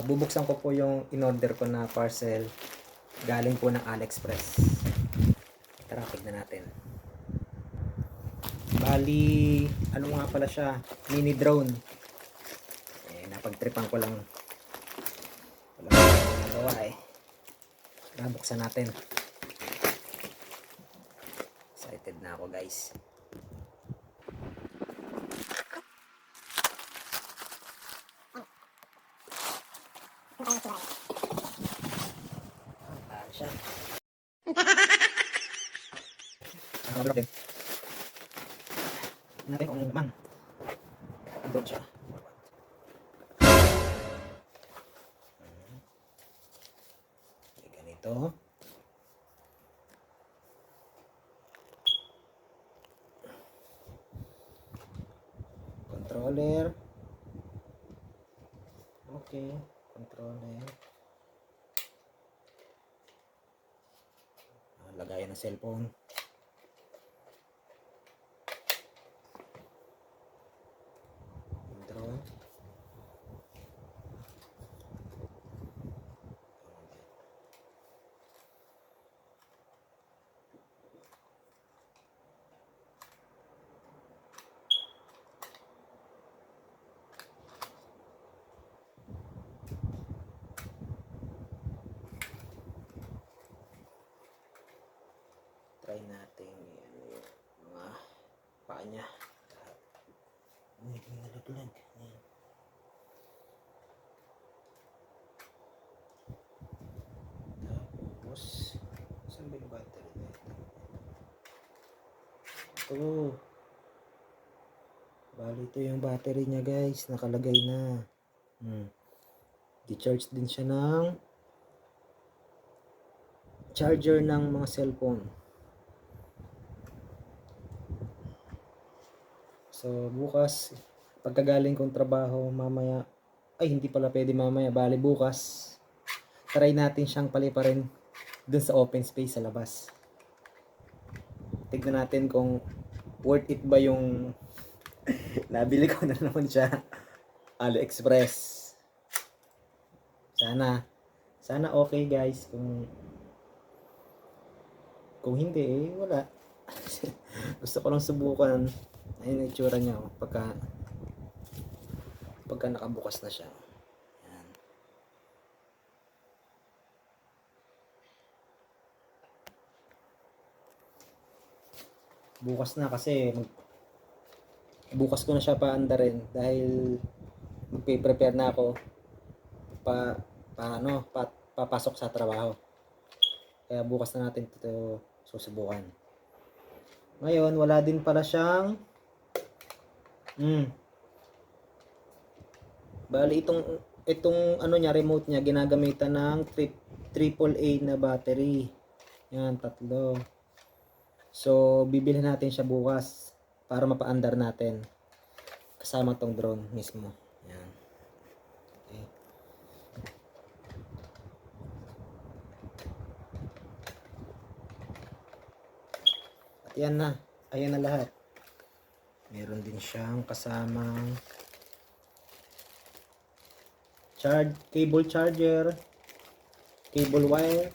Bubuksan ko po yung in-order ko na parcel galing po ng AliExpress. Tara, tignan natin. Bali, ano nga pala siya? Mini drone. Napagtripan ko lang. Wala akong nagawa eh. Tara, buksan natin. Excited na ako, guys. Siya. Natin kung man. Doon siya. Ganito. Controller. Okay, controller. Lagayan ng cellphone. Drone. Try natin yung mga paa niya. May nalaglag. Tapos, saan ba yung battery na ito? Ito. Bali, ito yung battery niya, guys. Nakalagay na. Di-charge din siya ng charger ng mga cellphone. So, bukas, pagkagaling kong trabaho, mamaya, ay hindi pala pwede mamaya, bali bukas, try natin siyang paliparin dun sa open space sa labas. Tignan natin kung worth it ba yung nabili ko na naman siya AliExpress. Sana okay, guys. Kung hindi, eh wala. Gusto ko lang subukan. Ayun ang itsura niya, oh, pagka nakabukas na siya. Yan. Bukas na kasi bukas ko na siya paandarin dahil magpe-prepare na ako papasok sa trabaho. Kaya bukas na natin ito susubukan. Ngayon, wala din pala siyang bali itong ano niya, remote niya, ginagamitan ng AAA na battery. Yan, 3. So, bibili natin siya bukas para mapaandar natin kasama tong drone mismo. Yan. Okay. At yan na. Ayan na lahat. Meron din siyang kasamang cable charger, cable wire,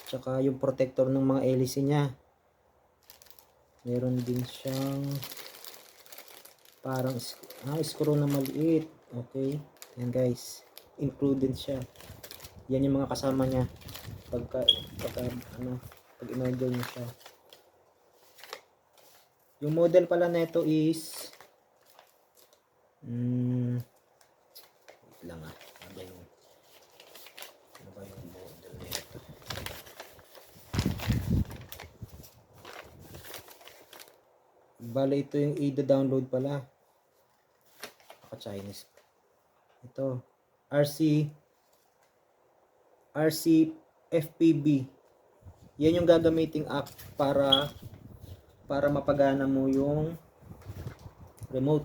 tsaka yung protector ng mga hélice niya. Meron din siyang parang screw na maliit. Okay, yan guys, included siya. Yan yung mga kasama niya pag in-order niyo siya. Yung model pala nito is wait lang ano ba yung model nito? Bale, ito yung i-download pala. Naka-Chinese. Ito, RC FPV. Yan yung gagamiting app para mapagana mo yung remote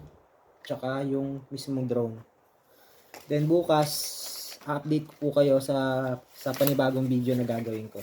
tsaka yung mismong drone. Then bukas update po kayo sa panibagong video na gagawin ko.